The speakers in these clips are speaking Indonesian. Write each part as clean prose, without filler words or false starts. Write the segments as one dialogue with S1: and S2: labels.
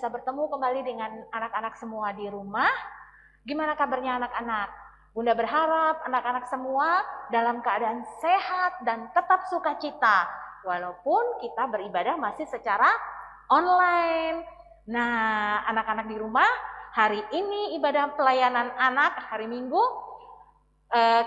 S1: bisa bertemu kembali dengan anak-anak semua di rumah. Gimana kabarnya anak-anak? Bunda berharap anak-anak semua dalam keadaan sehat dan tetap sukacita, walaupun kita beribadah masih secara online. Nah, anak-anak di rumah, hari ini ibadah pelayanan anak hari Minggu,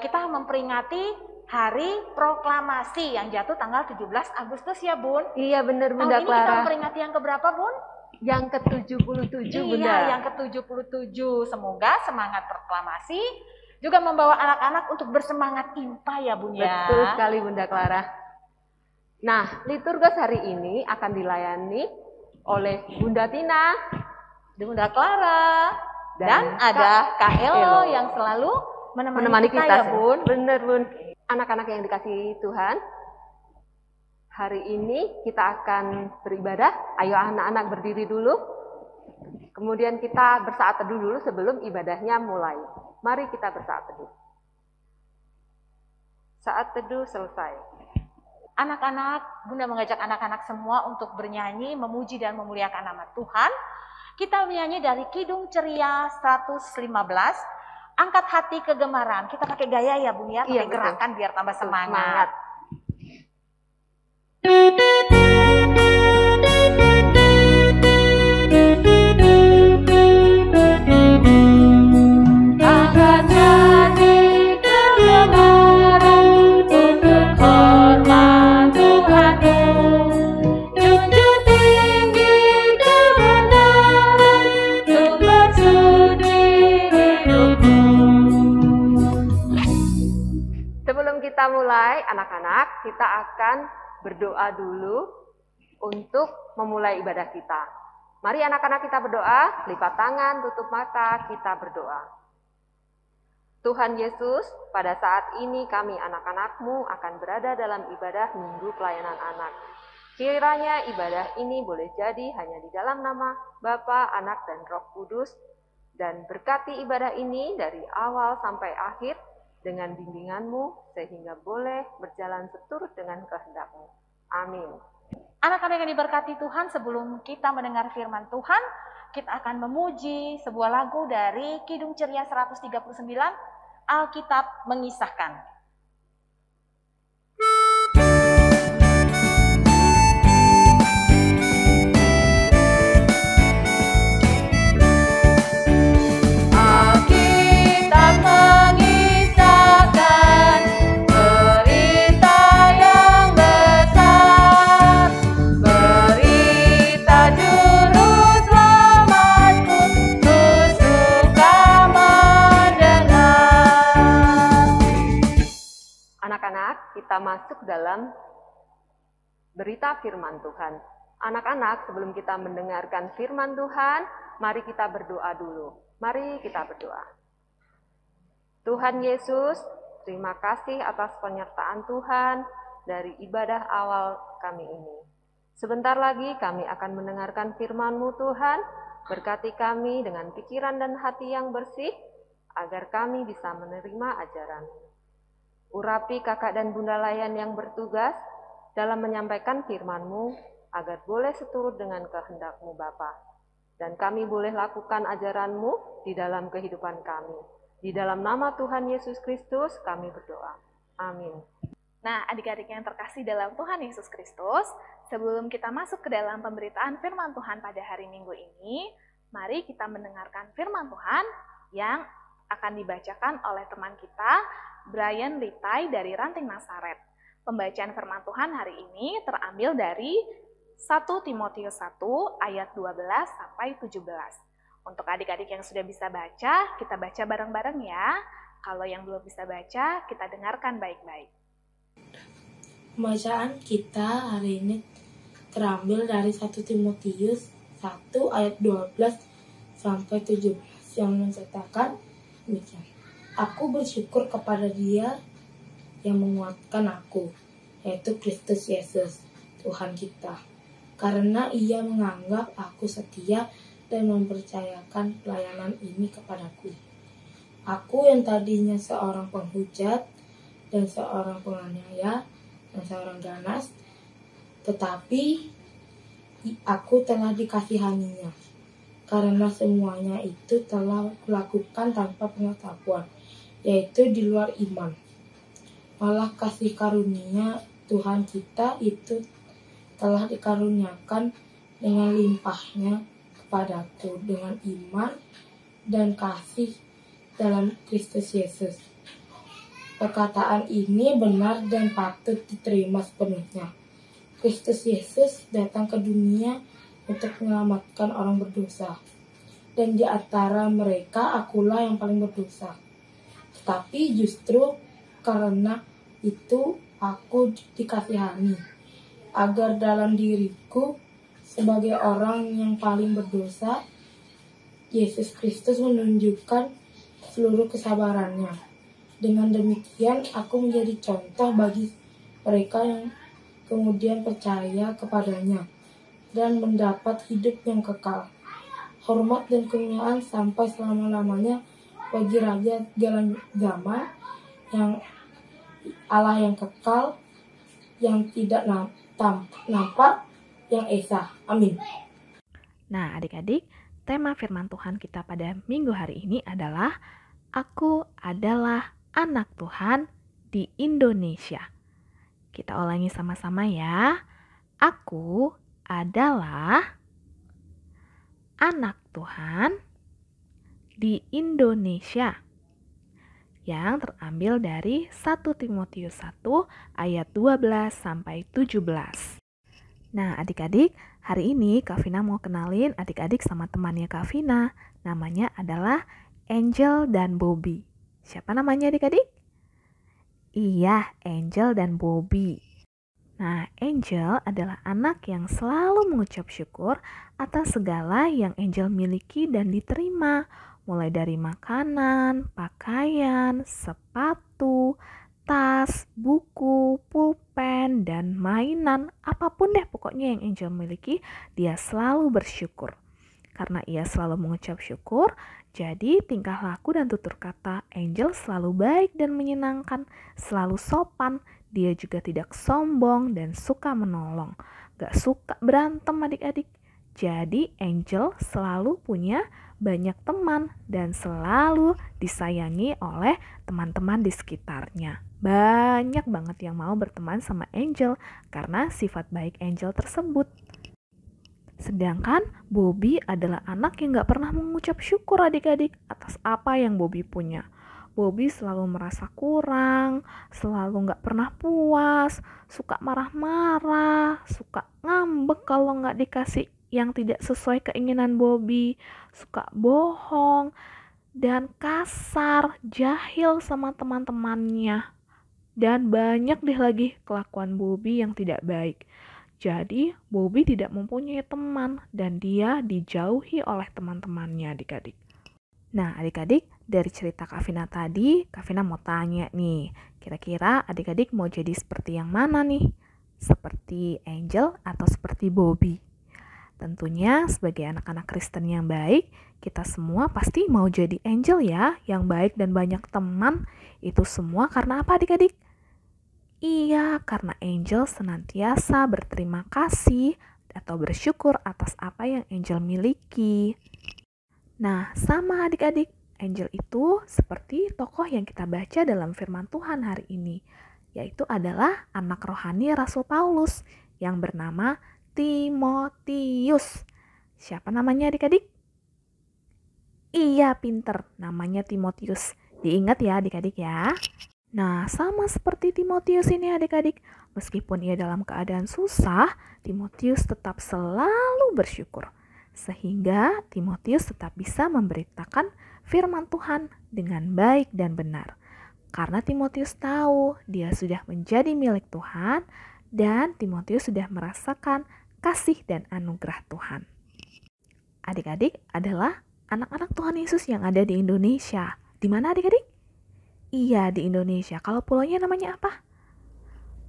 S1: kita memperingati Hari Proklamasi yang jatuh tanggal 17 Agustus ya Bun?
S2: Iya benar Bunda Clara.
S1: Tahun ini kita memperingati yang keberapa Bun?
S2: Yang ke-77 Bunda.
S1: Iya, yang ke-77. Semoga semangat proklamasi juga membawa anak-anak untuk bersemangat impa ya Bun ya.
S2: Betul sekali Bunda Clara. Nah, liturgos hari ini akan dilayani oleh Bunda Tina,
S1: Bunda Clara, dan ada Kak Elo yang selalu menemani kita ya Bun.
S2: Bener Bun. Anak-anak yang dikasihi Tuhan, hari ini kita akan beribadah. Ayo anak-anak berdiri dulu. Kemudian kita bersaat teduh dulu sebelum ibadahnya mulai. Mari kita bersaat teduh. Saat teduh selesai.
S1: Anak-anak, Bunda mengajak anak-anak semua untuk bernyanyi, memuji dan memuliakan nama Tuhan. Kita menyanyi dari Kidung Ceria 115. Angkat hati kegemaran. Kita pakai gaya ya Bun ya, pakai gerakan biar tambah semangat. Angkat hati kegemaran untuk hormat Tuhanmu. Junjung tinggi kebenaran sumber suci hidupmu.
S2: Sebelum kita mulai, anak-anak, kita akan berdoa dulu untuk memulai ibadah kita. Mari anak-anak kita berdoa, lipat tangan, tutup mata, kita berdoa. Tuhan Yesus, pada saat ini kami anak-anak-Mu akan berada dalam ibadah Minggu Pelayanan Anak. Kiranya ibadah ini boleh jadi hanya di dalam nama Bapa, Anak, dan Roh Kudus, dan berkati ibadah ini dari awal sampai akhir, dengan bimbingan-Mu, sehingga boleh berjalan seturut dengan kehendak-Mu. Amin.
S1: Anak-anak yang diberkati Tuhan, sebelum kita mendengar firman Tuhan, kita akan memuji sebuah lagu dari Kidung Ceria 139, Alkitab Mengisahkan.
S2: Kita masuk dalam berita firman Tuhan. Anak-anak, sebelum kita mendengarkan firman Tuhan, mari kita berdoa dulu. Mari kita berdoa. Tuhan Yesus, terima kasih atas penyertaan Tuhan dari ibadah awal kami ini. Sebentar lagi kami akan mendengarkan firman-Mu Tuhan. Berkati kami dengan pikiran dan hati yang bersih, agar kami bisa menerima ajaran-Mu. Urapi kakak dan bunda layan yang bertugas dalam menyampaikan firman-Mu, agar boleh seturut dengan kehendak-Mu Bapa. Dan kami boleh lakukan ajaran-Mu di dalam kehidupan kami. Di dalam nama Tuhan Yesus Kristus kami berdoa. Amin.
S3: Nah, adik-adik yang terkasih dalam Tuhan Yesus Kristus, sebelum kita masuk ke dalam pemberitaan firman Tuhan pada hari Minggu ini, mari kita mendengarkan firman Tuhan yang akan dibacakan oleh teman kita, Brian Litai dari Ranting Nasaret. Pembacaan firman Tuhan hari ini terambil dari 1 Timotius 1 ayat 12 sampai 17. Untuk adik-adik yang sudah bisa baca, kita baca bareng-bareng ya. Kalau yang belum bisa baca, kita dengarkan baik-baik.
S4: Pembacaan kita hari ini terambil dari 1 Timotius 1 ayat 12 sampai 17 yang menceritakan demikian. Aku bersyukur kepada Dia yang menguatkan aku, yaitu Kristus Yesus, Tuhan kita. Karena Ia menganggap aku setia dan mempercayakan pelayanan ini kepadaku. Aku yang tadinya seorang penghujat dan seorang penganiaya dan seorang ganas, tetapi aku telah dikasihaninya karena semuanya itu telah kulakukan tanpa pengetahuan, yaitu di luar iman. Malah kasih karunia Tuhan kita itu telah dikaruniakan dengan limpahnya kepadaku dengan iman dan kasih dalam Kristus Yesus. Perkataan ini benar dan patut diterima sepenuhnya. Kristus Yesus datang ke dunia untuk menyelamatkan orang berdosa. Dan di antara mereka akulah yang paling berdosa. Tetapi justru karena itu aku dikasihani, agar dalam diriku sebagai orang yang paling berdosa, Yesus Kristus menunjukkan seluruh kesabarannya. Dengan demikian aku menjadi contoh bagi mereka yang kemudian percaya kepadanya dan mendapat hidup yang kekal. Hormat dan kemuliaan sampai selama-lamanya bagi Raja segala zaman, yang Allah yang kekal, yang tidak nampak, yang esa. Amin.
S3: Nah, adik-adik, tema firman Tuhan kita pada minggu hari ini adalah Aku adalah anak Tuhan di Indonesia. Kita ulangi sama-sama ya. Aku adalah anak Tuhan di Indonesia. Yang terambil dari 1 Timotius 1 ayat 12 sampai 17. Nah, adik-adik, hari ini Kak Vina mau kenalin adik-adik sama temannya Kak Vina. Namanya adalah Angel dan Bobby. Siapa namanya adik-adik? Iya, Angel dan Bobby. Nah, Angel adalah anak yang selalu mengucap syukur atas segala yang Angel miliki dan diterima, mulai dari makanan, pakaian, sepatu, tas, buku, pulpen, dan mainan. Apapun deh pokoknya yang Angel miliki, dia selalu bersyukur. Karena ia selalu mengucap syukur, jadi tingkah laku dan tutur kata Angel selalu baik dan menyenangkan, selalu sopan. Dia juga tidak sombong dan suka menolong. Gak suka berantem adik-adik. Jadi Angel selalu punya banyak teman dan selalu disayangi oleh teman-teman di sekitarnya. Banyak banget yang mau berteman sama Angel karena sifat baik Angel tersebut. Sedangkan Bobby adalah anak yang gak pernah mengucap syukur adik-adik atas apa yang Bobby punya. Bobby selalu merasa kurang, selalu gak pernah puas, suka marah-marah, suka ngambek kalau gak dikasih yang tidak sesuai keinginan Bobby, suka bohong, dan kasar, jahil sama teman-temannya. Dan banyak deh lagi kelakuan Bobby yang tidak baik. Jadi, Bobby tidak mempunyai teman dan dia dijauhi oleh teman-temannya adik-adik. Nah, adik-adik, dari cerita Kak Vina tadi, Kak Vina mau tanya nih, kira-kira adik-adik mau jadi seperti yang mana nih? Seperti Angel atau seperti Bobby? Tentunya sebagai anak-anak Kristen yang baik, kita semua pasti mau jadi Angel ya, yang baik dan banyak teman. Itu semua karena apa adik-adik? Iya, karena Angel senantiasa berterima kasih atau bersyukur atas apa yang Angel miliki. Nah, sama adik-adik, Angel itu seperti tokoh yang kita baca dalam firman Tuhan hari ini, yaitu adalah anak rohani Rasul Paulus yang bernama Timotius. Siapa namanya adik-adik? Iya, pinter, namanya Timotius. Diingat ya adik-adik ya. Nah, sama seperti Timotius ini adik-adik, meskipun ia dalam keadaan susah, Timotius tetap selalu bersyukur. Sehingga Timotius tetap bisa memberitakan firman Tuhan dengan baik dan benar. Karena Timotius tahu dia sudah menjadi milik Tuhan dan Timotius sudah merasakan kasih dan anugerah Tuhan. Adik-adik adalah anak-anak Tuhan Yesus yang ada di Indonesia. Di mana adik-adik? Iya, di Indonesia. Kalau pulaunya namanya apa?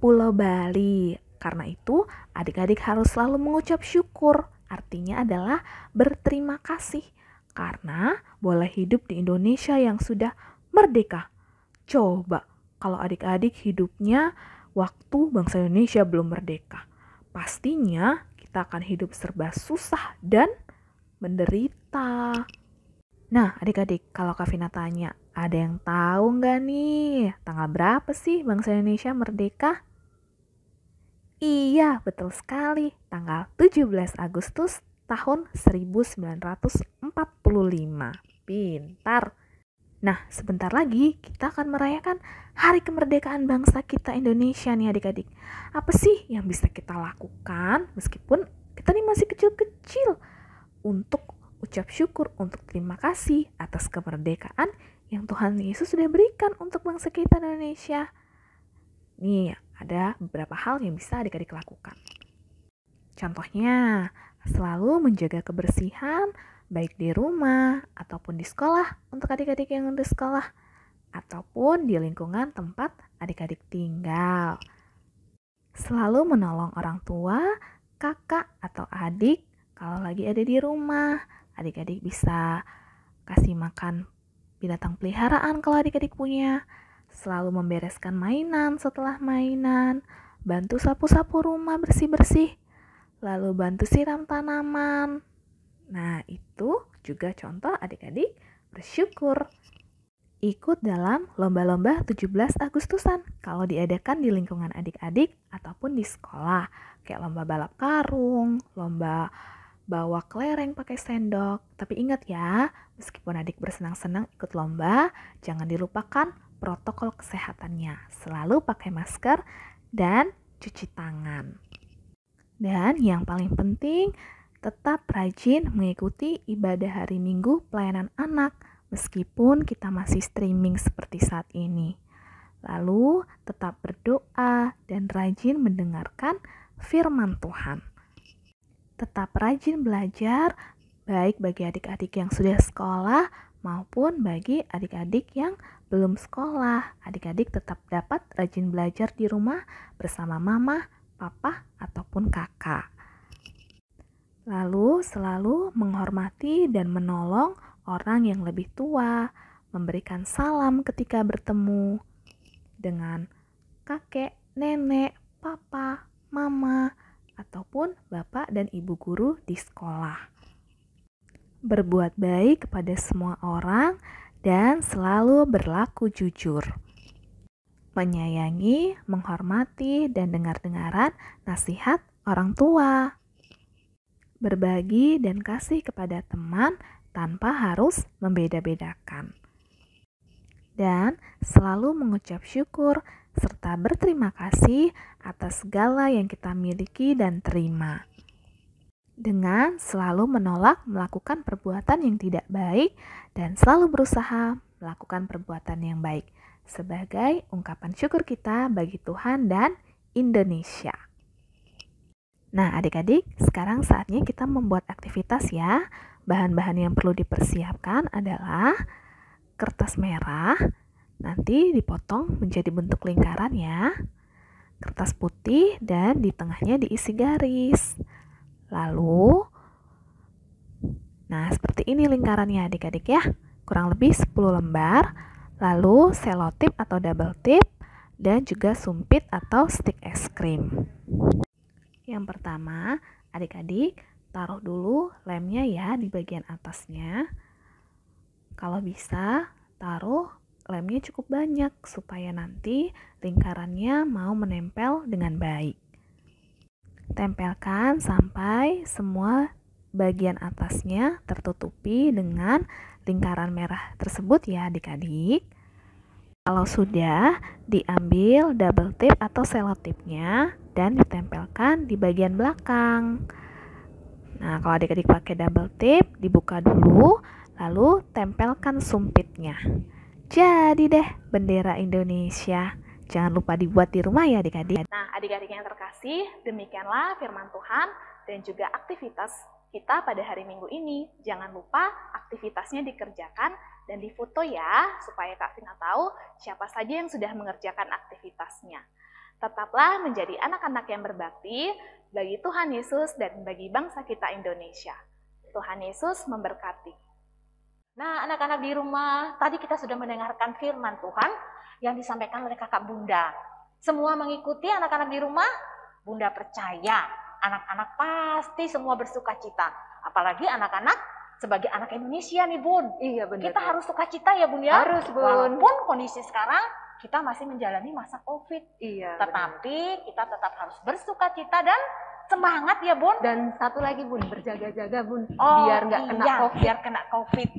S3: Pulau Bali. Karena itu, adik-adik harus selalu mengucap syukur. Artinya adalah berterima kasih. Karena boleh hidup di Indonesia yang sudah merdeka. Coba, kalau adik-adik hidupnya waktu bangsa Indonesia belum merdeka. Pastinya kita akan hidup serba susah dan menderita. Nah, adik-adik, kalau Kak Vina tanya, ada yang tahu nggak nih tanggal berapa sih bangsa Indonesia merdeka? Iya, betul sekali. Tanggal 17 Agustus tahun 1945. Pintar. Nah, sebentar lagi kita akan merayakan Hari Kemerdekaan Bangsa kita Indonesia nih adik-adik. Apa sih yang bisa kita lakukan meskipun kita nih masih kecil-kecil untuk ucap syukur, untuk terima kasih atas kemerdekaan yang Tuhan Yesus sudah berikan untuk bangsa kita Indonesia. Nih, ada beberapa hal yang bisa adik-adik lakukan. Contohnya, selalu menjaga kebersihan, baik di rumah ataupun di sekolah untuk adik-adik yang di sekolah, ataupun di lingkungan tempat adik-adik tinggal. Selalu menolong orang tua, kakak atau adik kalau lagi ada di rumah. Adik-adik bisa kasih makan binatang peliharaan kalau adik-adik punya. Selalu membereskan mainan setelah mainan, bantu sapu-sapu rumah bersih-bersih, lalu bantu siram tanaman. Nah, itu juga contoh adik-adik bersyukur. Ikut dalam lomba-lomba 17 Agustusan kalau diadakan di lingkungan adik-adik ataupun di sekolah. Kayak lomba balap karung, lomba bawa kelereng pakai sendok. Tapi ingat ya, meskipun adik bersenang-senang ikut lomba, jangan dilupakan protokol kesehatannya. Selalu pakai masker dan cuci tangan. Dan yang paling penting, tetap rajin mengikuti ibadah hari Minggu pelayanan anak meskipun kita masih streaming seperti saat ini. Lalu tetap berdoa dan rajin mendengarkan firman Tuhan. Tetap rajin belajar baik bagi adik-adik yang sudah sekolah maupun bagi adik-adik yang belum sekolah. Adik-adik tetap dapat rajin belajar di rumah bersama mama, papa, ataupun kakak. Lalu selalu menghormati dan menolong orang yang lebih tua, memberikan salam ketika bertemu dengan kakek, nenek, papa, mama, ataupun bapak dan ibu guru di sekolah. Berbuat baik kepada semua orang dan selalu berlaku jujur. Menyayangi, menghormati, dan dengar-dengaran nasihat orang tua. Berbagi dan kasih kepada teman tanpa harus membeda-bedakan. Dan selalu mengucap syukur serta berterima kasih atas segala yang kita miliki dan terima. Dengan selalu menolak melakukan perbuatan yang tidak baik dan selalu berusaha melakukan perbuatan yang baik sebagai ungkapan syukur kita bagi Tuhan dan Indonesia. Nah, adik-adik, sekarang saatnya kita membuat aktivitas ya. Bahan-bahan yang perlu dipersiapkan adalah kertas merah, nanti dipotong menjadi bentuk lingkaran ya. Kertas putih dan di tengahnya diisi garis. Lalu, nah seperti ini lingkarannya adik-adik ya. Kurang lebih 10 lembar. Lalu selotip atau double tip dan juga sumpit atau stick es krim. Yang pertama, adik-adik taruh dulu lemnya ya di bagian atasnya. Kalau bisa, taruh lemnya cukup banyak supaya nanti lingkarannya mau menempel dengan baik. Tempelkan sampai semua bagian atasnya tertutupi dengan lingkaran merah tersebut ya adik-adik. Kalau sudah, diambil double tip atau selotipnya dan ditempelkan di bagian belakang. Nah, kalau adik-adik pakai double tip, dibuka dulu, lalu tempelkan sumpitnya. Jadi deh bendera Indonesia. Jangan lupa dibuat di rumah ya adik-adik.
S1: Nah, adik-adik yang terkasih, demikianlah firman Tuhan dan juga aktivitas kita pada hari Minggu ini. Jangan lupa aktivitasnya dikerjakan dan difoto ya, supaya Kak Vina tahu siapa saja yang sudah mengerjakan aktivitasnya. Tetaplah menjadi anak-anak yang berbakti bagi Tuhan Yesus dan bagi bangsa kita Indonesia. Tuhan Yesus memberkati. Nah, anak-anak di rumah, tadi kita sudah mendengarkan firman Tuhan yang disampaikan oleh kakak Bunda. Semua mengikuti anak-anak di rumah? Bunda percaya, anak-anak pasti semua bersuka cita. Apalagi anak-anak sebagai anak Indonesia nih Bun.
S2: Iya benar.
S1: Kita harus sukacita ya Bun ya.
S2: Harus Bun.
S1: Walaupun kondisi sekarang kita masih menjalani masa COVID.
S2: Iya.
S1: Tetapi kita tetap harus bersukacita dan semangat ya Bun.
S2: Dan satu lagi Bun, berjaga-jaga Bun,
S1: Oh,
S2: biar nggak kena
S1: iya,
S2: COVID.
S1: biar kena COVID.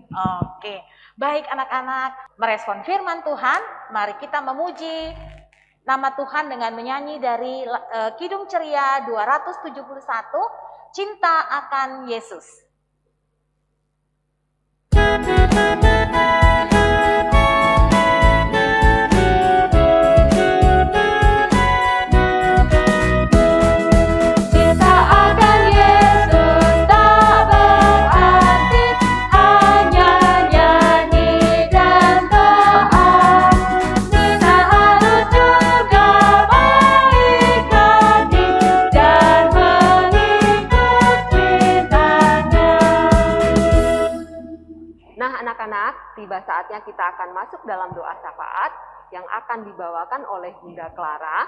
S1: Oke. Baik anak-anak, merespon firman Tuhan, mari kita memuji nama Tuhan dengan menyanyi dari Kidung Ceria 271, Cinta akan Yesus.
S2: Tiba saatnya kita akan masuk dalam doa syafaat yang akan dibawakan oleh Bunda Clara.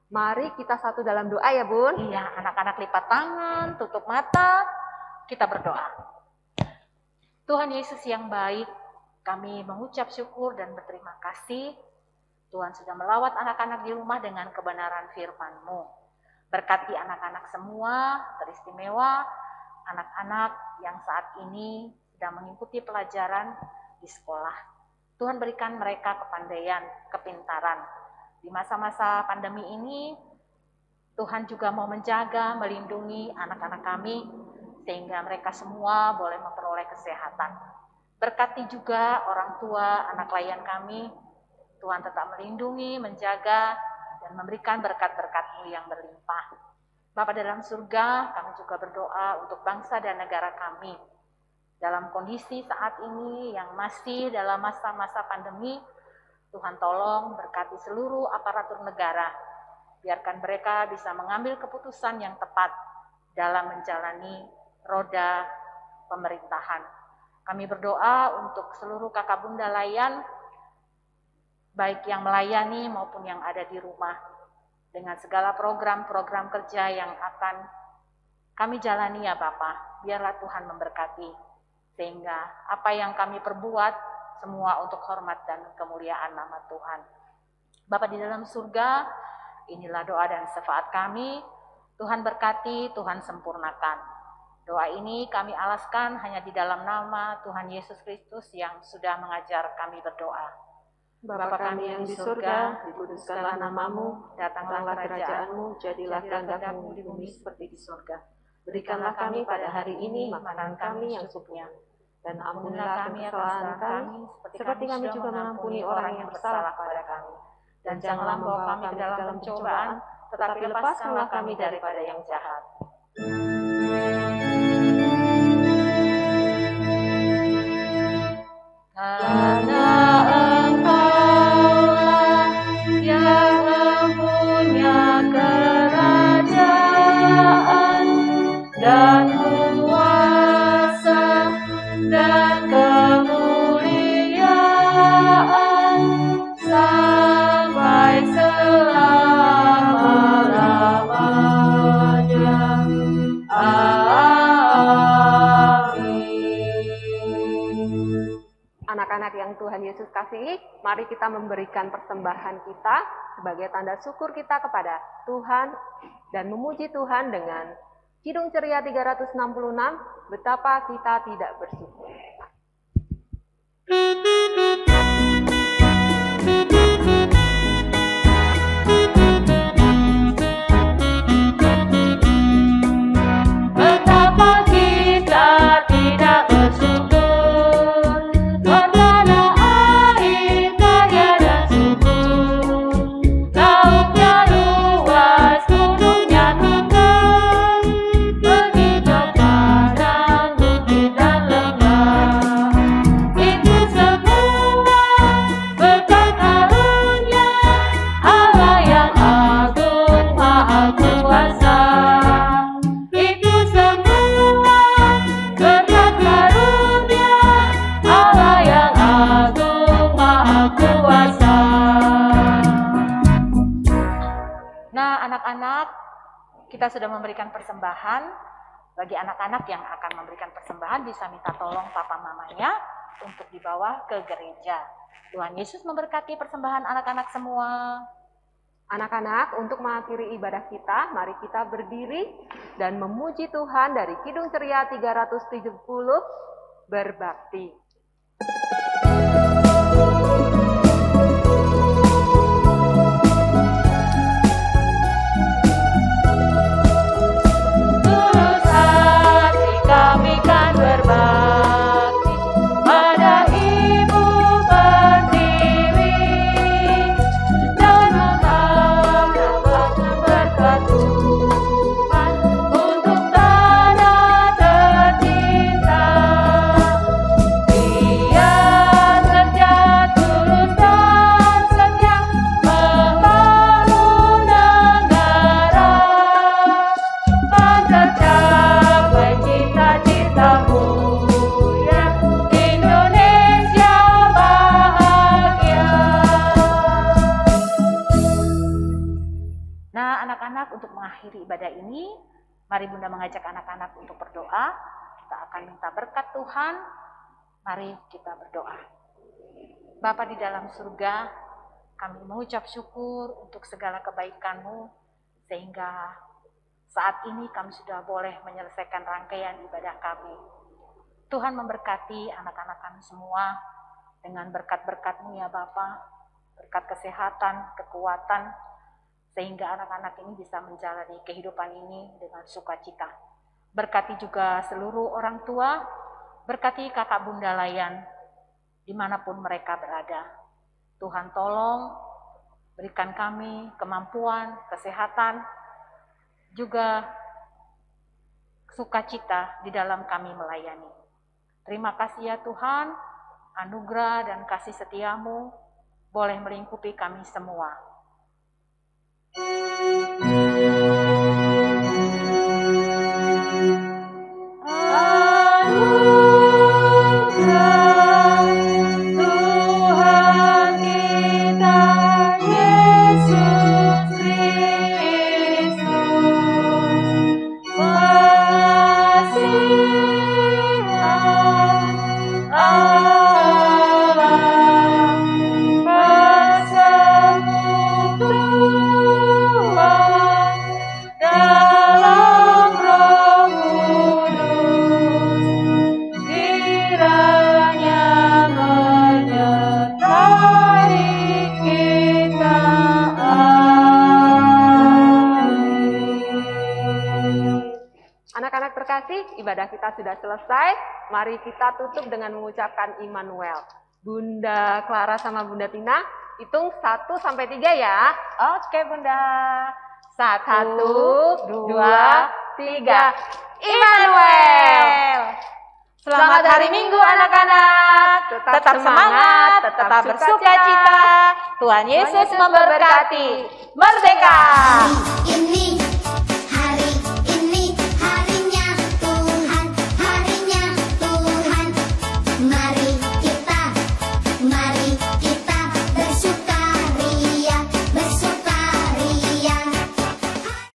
S2: Mari kita satu dalam doa ya Bun.
S1: Iya, anak-anak lipat tangan, tutup mata, kita berdoa. Tuhan Yesus yang baik, kami mengucap syukur dan berterima kasih. Tuhan sudah melawat anak-anak di rumah dengan kebenaran firman-Mu. Berkati anak-anak semua, teristimewa anak-anak yang saat ini sedang mengikuti pelajaran di sekolah. Tuhan berikan mereka kepandaian, kepintaran. Di masa-masa pandemi ini, Tuhan juga mau menjaga, melindungi anak-anak kami, sehingga mereka semua boleh memperoleh kesehatan. Berkati juga orang tua, anak layan kami, Tuhan tetap melindungi, menjaga, dan memberikan berkat-berkat-Mu yang berlimpah. Bapa dalam surga, kami juga berdoa untuk bangsa dan negara kami. Dalam kondisi saat ini yang masih dalam masa-masa pandemi, Tuhan tolong berkati seluruh aparatur negara. Biarkan mereka bisa mengambil keputusan yang tepat dalam menjalani roda pemerintahan. Kami berdoa untuk seluruh kakak bunda layan, baik yang melayani maupun yang ada di rumah. Dengan segala program-program kerja yang akan kami jalani ya Bapa, biarlah Tuhan memberkati. Sehingga apa yang kami perbuat semua untuk hormat dan kemuliaan nama Tuhan. Bapa di dalam surga, inilah doa dan syafaat kami. Tuhan berkati, Tuhan sempurnakan. Doa ini kami alaskan hanya di dalam nama Tuhan Yesus Kristus yang sudah mengajar kami berdoa.
S2: Bapa kami yang di surga, dikuduskanlah namamu, datanglah kerajaan-Mu, jadilah kehendak-Mu di bumi seperti di surga. Berikanlah kami pada hari ini makanan kami yang secukupnya, dan ampunilah kesalahan kami, seperti kami juga mengampuni orang yang bersalah kepada kami. Dan janganlah membawa kami ke dalam pencobaan, tetapi lepaskanlah kami daripada yang jahat.
S1: Karena Engkaulah yang mempunyai kerajaan dan kuasa dan kemuliaan sampai selama-lamanya. Amin.
S2: Anak-anak yang Tuhan Yesus kasihi, mari kita memberikan persembahan kita sebagai tanda syukur kita kepada Tuhan dan memuji Tuhan dengan Kidung Ceria 366, betapa kita tidak bersyukur.
S1: Betapa kita tidak bersyukur, karena air kaya dan subur, lautnya luas, gunungnya tunggal, begitu padang bukit dan lembah. Itu semua berkat karunia Allah yang agung maha kuasa. Itu semua berkat karunia Allah yang agung maha kuasa. Nah anak-anak, kita sudah memberikan persembahan. Bagi anak-anak yang akan memberikan persembahan bisa minta tolong papa mamanya untuk dibawa ke gereja. Tuhan Yesus memberkati persembahan anak-anak semua.
S2: Anak-anak, untuk mengakhiri ibadah kita, mari kita berdiri dan memuji Tuhan dari Kidung Ceria 370, Berbakti.
S1: Untuk mengakhiri ibadah ini, mari Bunda mengajak anak-anak untuk berdoa. Kita akan minta berkat Tuhan. Mari kita berdoa. Bapa di dalam surga, kami mengucap syukur untuk segala kebaikan-Mu, sehingga saat ini kami sudah boleh menyelesaikan rangkaian ibadah kami. Tuhan memberkati anak-anak kami semua dengan berkat-berkat-Mu ya Bapa, berkat kesehatan, kekuatan, sehingga anak-anak ini bisa menjalani kehidupan ini dengan sukacita. Berkati juga seluruh orang tua, berkati kakak bunda layan, dimanapun mereka berada. Tuhan tolong, berikan kami kemampuan, kesehatan, juga sukacita di dalam kami melayani. Terima kasih ya Tuhan, anugerah dan kasih setia-Mu boleh melingkupi kami semua.
S2: Ibadah kita sudah selesai, mari kita tutup dengan mengucapkan Immanuel. Bunda Clara sama Bunda Tina, hitung 1-3 ya.
S1: Oke Bunda.
S2: 1, 2, 3. Immanuel.
S1: Selamat hari Minggu anak-anak. Tetap semangat, tetap bersukacita. Tuhan Yesus memberkati. Merdeka.
S5: Ini